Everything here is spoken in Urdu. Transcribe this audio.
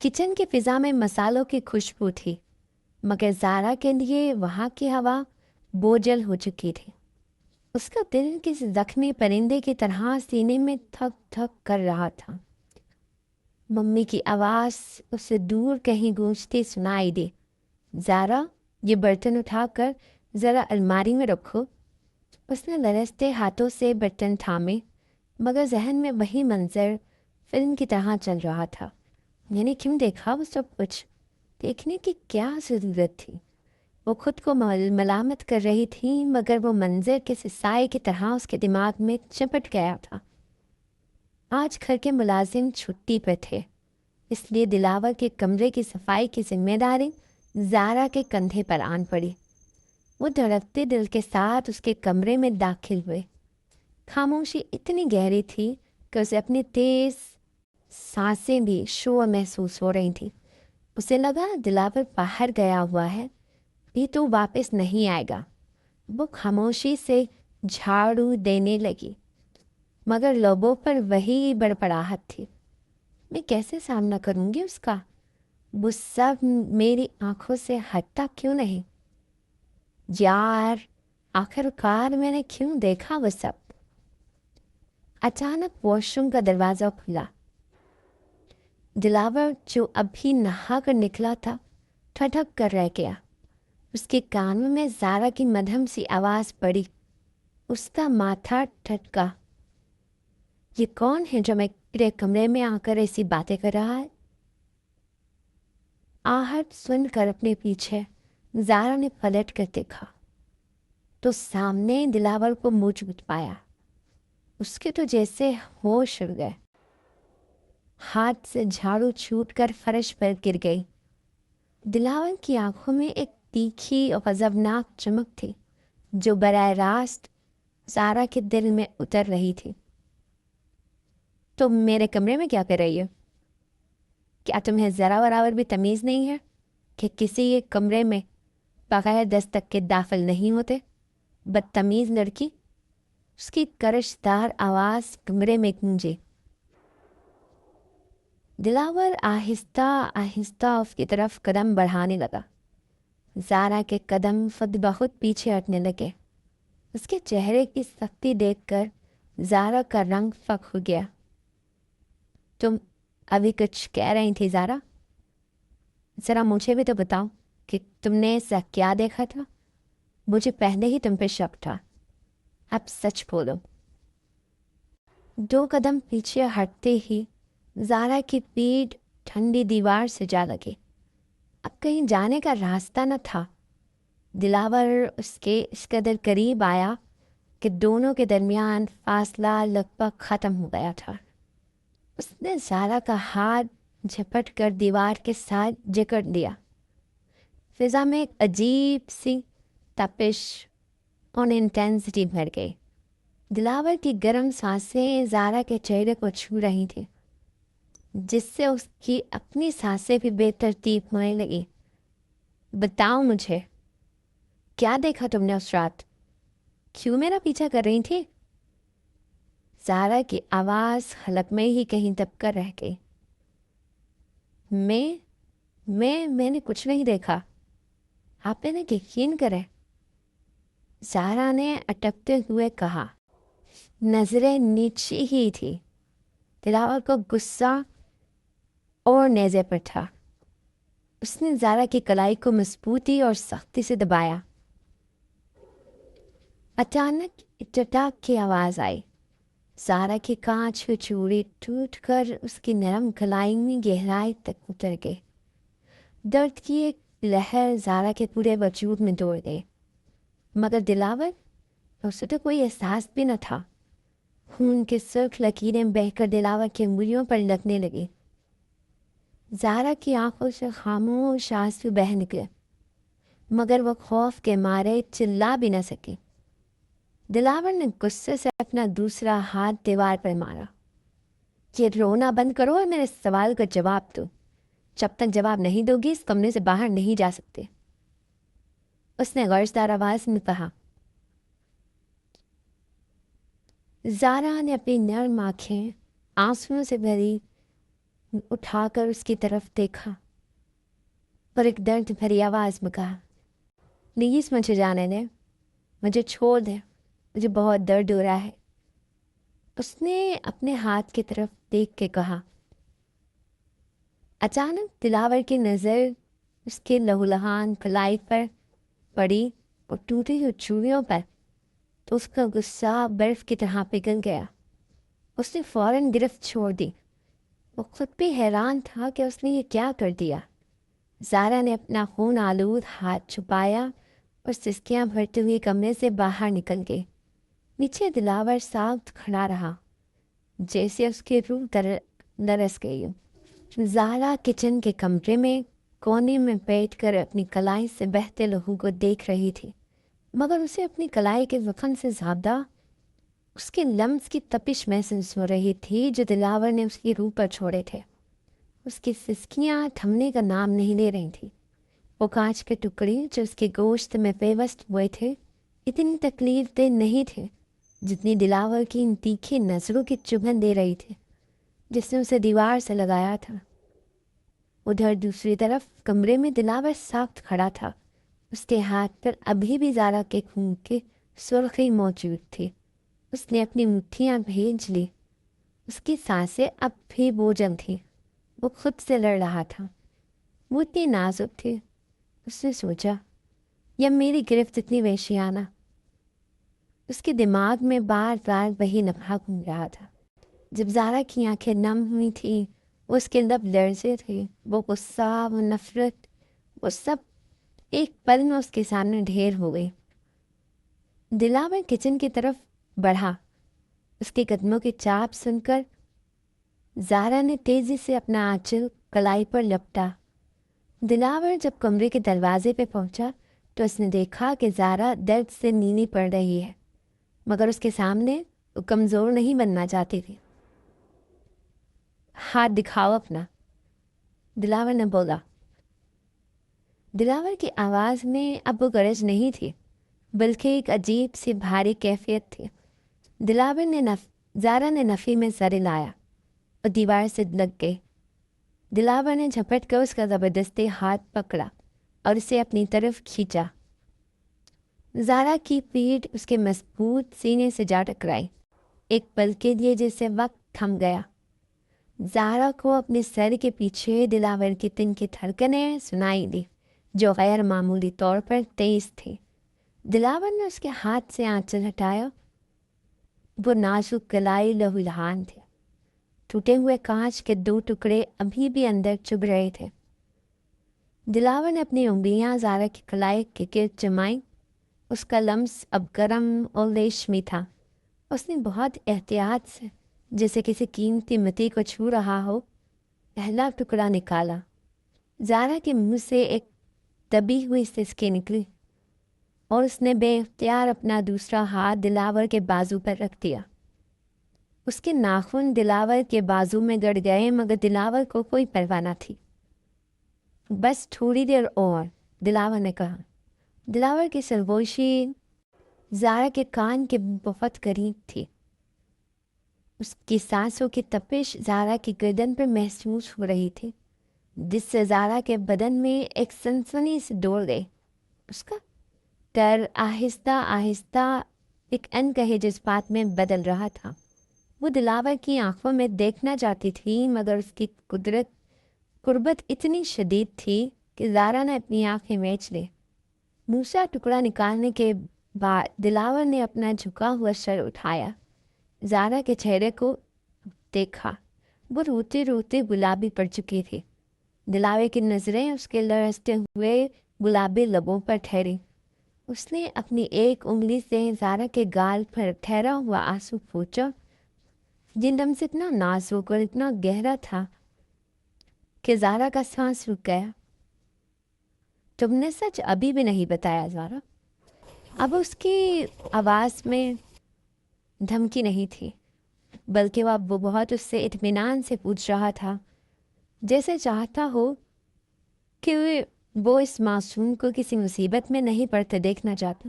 کچن کی فضا میں مسالوں کی خوشبو تھی، مگر زارا کے لیے وہاں کی ہوا بوجھل ہو چکی تھی۔ اس کا دل کسی زخمی پرندے کی طرح سینے میں تھک تھک کر رہا تھا۔ ممی کی آواز اسے دور کہیں گونجتی سنائی دی، زارا یہ برتن اٹھا کر ذرا الماری میں رکھو۔ اس نے لرزتے ہاتھوں سے برتن تھامے، مگر ذہن میں وہی منظر فلم کی طرح چل رہا تھا۔ یعنی کیوں دیکھا وہ سب کچھ؟ دیکھنے کی کیا ضرورت تھی؟ وہ خود کو ملامت کر رہی تھی، مگر وہ منظر کسی سائے کی طرح اس کے دماغ میں چپٹ گیا تھا۔ آج گھر کے ملازم چھٹی پہ تھے، اس لیے دلاور کے کمرے کی صفائی کی ذمہ داری زارا کے کندھے پر آن پڑی۔ وہ دھڑکتے دل کے ساتھ اس کے کمرے میں داخل ہوئے۔ خاموشی اتنی گہری تھی کہ اسے اپنی تیز سانسیں بھی شور محسوس ہو رہی تھیں۔ اسے لگا دلاور باہر گیا ہوا ہے، بھی تو واپس نہیں آئے گا۔ وہ خاموشی سے جھاڑو دینے لگی، مگر لبوں پر وہی بڑبڑاہٹ تھی۔ میں کیسے سامنا کروں گی اس کا؟ وہ سب میری آنکھوں سے ہٹتا کیوں نہیں؟ یار، آخر کار میں نے کیوں دیکھا وہ سب؟ اچانک واش روم کا دروازہ کھلا۔ دلاور جو ابھی نہا کر نکلا تھا ٹھٹک کر رہ گیا۔ اس کے کانوں میں زارا کی مدھم سی آواز پڑی۔ اس کا ماتھا ٹھٹکا۔ یہ کون ہے جو میرے کمرے میں آ کر ایسی باتیں کر رہا ہے؟ آہٹ سن کر اپنے پیچھے زارا نے پلٹ کر دیکھا تو سامنے دلاور کو موجود پایا۔ اس کے تو جیسے ہوش اڑ گئے، ہاتھ سے جھاڑو چھوٹ کر فرش پر گر گئی۔ دلاور کی آنکھوں میں ایک تیکھی اور غضبناک چمک تھی جو براہ راست زارا کے دل میں اتر رہی تھی۔ تم میرے کمرے میں کیا کر رہی ہو؟ کیا تمہیں ذرا برابر بھی تمیز نہیں ہے کہ کسی ایک کمرے میں بغیر دستک کے داخل نہیں ہوتے؟ بدتمیز لڑکی! اس کی کرشدار آواز کمرے میں گونجی۔ دلاور آہستہ آہستہ اس کی طرف قدم بڑھانے لگا۔ زارا کے قدم خود بخود پیچھے ہٹنے لگے۔ اس کے چہرے کی سختی دیکھ کر زارا کا رنگ فک ہو گیا۔ تم ابھی کچھ کہہ رہی تھی زارا؟ ذرا مجھے بھی تو بتاؤ کہ تم نے ایسا کیا دیکھا تھا؟ مجھے پہلے ہی تم پہ شک تھا، اب سچ بولو۔ 2 قدم پیچھے ہٹتے ہی زارا کی پیٹھ ٹھنڈی دیوار سے جا لگی۔ اب کہیں جانے کا راستہ نہ تھا۔ دلاور اس کے اس قدر قریب آیا کہ دونوں کے درمیان فاصلہ لگ بھگ ختم ہو گیا تھا۔ اس نے زارا کا ہاتھ جھپٹ کر دیوار کے ساتھ جکڑ دیا۔ فضا میں ایک عجیب سی تپش اور انٹینسٹی بھر گئی۔ دلاور کی گرم سانسیں زارا کے چہرے کو چھو رہی تھیں، جس سے اس کی اپنی سانسیں بھی بے ترتیب ہونے لگی۔ بتاؤ مجھے، کیا دیکھا تم نے اس رات؟ کیوں میرا پیچھا کر رہی تھی؟ زارا کی آواز حلق میں ہی کہیں دب کر رہ گئی۔ میں نے کچھ نہیں دیکھا، آپ نے یقین کرے، زارا نے اٹکتے ہوئے کہا۔ نظریں نیچی ہی تھی۔ دلاور کو غصہ اور نیزے پر تھا۔ اس نے زارا کی کلائی کو مضبوطی اور سختی سے دبایا۔ اچانک چٹاک کی آواز آئی۔ زارا کی کانچ کی چوڑی ٹوٹ کر اس کی نرم کلائی میں گہرائی تک اتر گئی۔ درد کی ایک لہر زارا کے پورے وجود میں دوڑ گئی، مگر دلاور، اسے تو کوئی احساس بھی نہ تھا۔ خون کے سرخ لکیریں بہہ کر دلاور کی انگلیوں پر لگنے لگی۔ زارا کی آنکھوں سے خاموش آنسو بہہ نکلے، مگر وہ خوف کے مارے چلا بھی نہ سکی۔ دلاور نے غصے سے اپنا دوسرا ہاتھ دیوار پر مارا۔ یہ رونا بند کرو اور میرے سوال کا جواب دو۔ جب تک جواب نہیں دو گی اس کمرے سے باہر نہیں جا سکتے، اس نے غرضدار آواز میں کہا۔ زارا نے اپنی نرم آنکھیں آنسوؤں سے بھری اٹھا کر اس کی طرف دیکھا اور ایک درد بھری آواز میں کہا، پلیز مجھے جانے دیں، مجھے چھوڑ دیں، مجھے بہت درد ہو رہا ہے۔ اس نے اپنے ہاتھ کی طرف دیکھ کے کہا۔ اچانک دلاور کی نظر اس کے لہولہان کلائی پر پڑی اور ٹوٹی ہوئی چوڑیوں پر، تو اس کا غصہ برف کی طرح پگھل گیا۔ اس نے فوراً گرفت چھوڑ دی۔ وہ خود بھی حیران تھا کہ اس نے یہ کیا کر دیا۔ زارا نے اپنا خون آلود ہاتھ چھپایا اور سسکیاں بھرتے ہوئے کمرے سے باہر نکل گئی۔ نیچے دلاور ساکت کھڑا رہا، جیسے اس کی روح درس گئی۔ زارا کچن کے کمرے میں کونے میں بیٹھ کر اپنی کلائی سے بہتے لہو کو دیکھ رہی تھی، مگر اسے اپنی کلائی کے زخم سے زیادہ اس کے لمس کی تپش محسوس ہو رہی تھی جو دلاور نے اس کی روح پر چھوڑے تھے۔ اس کی سسکیاں تھمنے کا نام نہیں لے رہی تھیں۔ وہ کانچ کے ٹکڑے جو اس کے گوشت میں پیوست ہوئے تھے اتنی تکلیف دہ نہیں تھے جتنی دلاور کی ان تیکھی نظروں کی چبھن دے رہی تھی جس نے اسے دیوار سے لگایا تھا۔ ادھر دوسری طرف کمرے میں دلاور ساکت کھڑا تھا۔ اس کے ہاتھ پر ابھی بھی زارا کے خون کی سرخی موجود تھی۔ اس نے اپنی مٹھیاں بھیج لی۔ اس کی سانسیں اب بھی بوجھل تھیں۔ وہ خود سے لڑ رہا تھا۔ وہ اتنی نازک تھی۔ اس نے سوچا، یا میری گرفت اتنی وحشیانہ؟ اس کے دماغ میں بار بار وہی لمحہ گھوم رہا تھا۔ جب زارا کی آنکھیں نم ہوئی تھیں، اس کے لب لرزے تھے، وہ غصہ، وہ نفرت، وہ سب ایک پل میں اس کے سامنے ڈھیر ہو گئی۔ دلاور کچن کی طرف بڑھا۔ اس کے قدموں کی چاپ سن کر زارا نے تیزی سے اپنا آنچل کلائی پر لپٹا۔ دلاور جب کمرے کے دروازے پہ پہنچا تو اس نے دیکھا کہ زارا درد سے نیلی پڑ رہی ہے، مگر اس کے سامنے وہ کمزور نہیں بننا چاہتی تھی۔ ہاتھ دکھاؤ اپنا، دلاور نے بولا۔ دلاور کی آواز میں اب وہ گرج نہیں تھی، بلکہ ایک عجیب سی بھاری کیفیت تھی۔ زارا نے نفی میں سر لایا اور دیوار سے لگ گئی۔ دلاور نے جھپٹ کر اس کا زبردستی ہاتھ پکڑا اور اسے اپنی طرف کھینچا۔ زارا کی پیٹھ اس کے مضبوط سینے سے جا ٹکرائی۔ ایک پل کے لیے جیسے وقت تھم گیا۔ زارا کو اپنے سر کے پیچھے دلاور کی تن کی دھڑکنیں سنائی دی جو غیر معمولی طور پر تیز تھی۔ دلاور نے اس کے ہاتھ سے آنچل ہٹایا۔ وہ نازک کلائی لہولہان تھے۔ ٹوٹے ہوئے کانچ کے 2 ٹکڑے ابھی بھی اندر چبھ رہے تھے۔ دلاور نے اپنی انگلیاں زارا کی کلائی کے گرد جمائیں۔ اس کا لمس اب گرم اور ریشمی تھا۔ اس نے بہت احتیاط سے، جیسے کسی قیمتی متی کو چھو رہا ہو، پہلا ٹکڑا نکالا۔ زارا کے منہ سے ایک دبی ہوئی سسکی نکلی اور اس نے بے اختیار اپنا دوسرا ہاتھ دلاور کے بازو پر رکھ دیا۔ اس کے ناخن دلاور کے بازو میں گڑ گئے، مگر دلاور کو کوئی پرواہ نہ تھی۔ بس تھوڑی دیر اور، دلاور نے کہا۔ دلاور کی سرگوشی زارا کے کان کے بہت قریب تھی۔ اس کی سانسوں کی تپش زارا کی گردن پر محسوس ہو رہی تھی، جس سے زارا کے بدن میں ایک سنسنی سے دوڑ گئی۔ اس کا ڈر آہستہ آہستہ ایک انکہے جذبات میں بدل رہا تھا۔ وہ دلاور کی آنکھوں میں دیکھنا چاہتی تھی، مگر اس کی قربت اتنی شدید تھی کہ زارا نے اپنی آنکھیں میچ لی۔ دوسرا ٹکڑا نکالنے کے بعد دلاور نے اپنا جھکا ہوا سر اٹھایا، زارا کے چہرے کو دیکھا۔ وہ روتے روتے گلابی پڑ چکی تھی۔ دلاور کی نظریں اس کے لرزتے ہوئے گلابی لبوں پر ٹھہری۔ اس نے اپنی ایک انگلی سے زارا کے گال پر ٹھہرا ہوا آنسو پوچھا، جن لمس اتنا نازک اور اتنا گہرا تھا کہ زارا کا سانس رک گیا۔ تم نے سچ ابھی بھی نہیں بتایا زارا؟ اب اس کی آواز میں دھمکی نہیں تھی، بلکہ وہ بہت اس سے اطمینان سے پوچھ رہا تھا، جیسے چاہتا ہو کہ وہ اس معصوم کو کسی مصیبت میں نہیں پڑتے دیکھنا چاہتا۔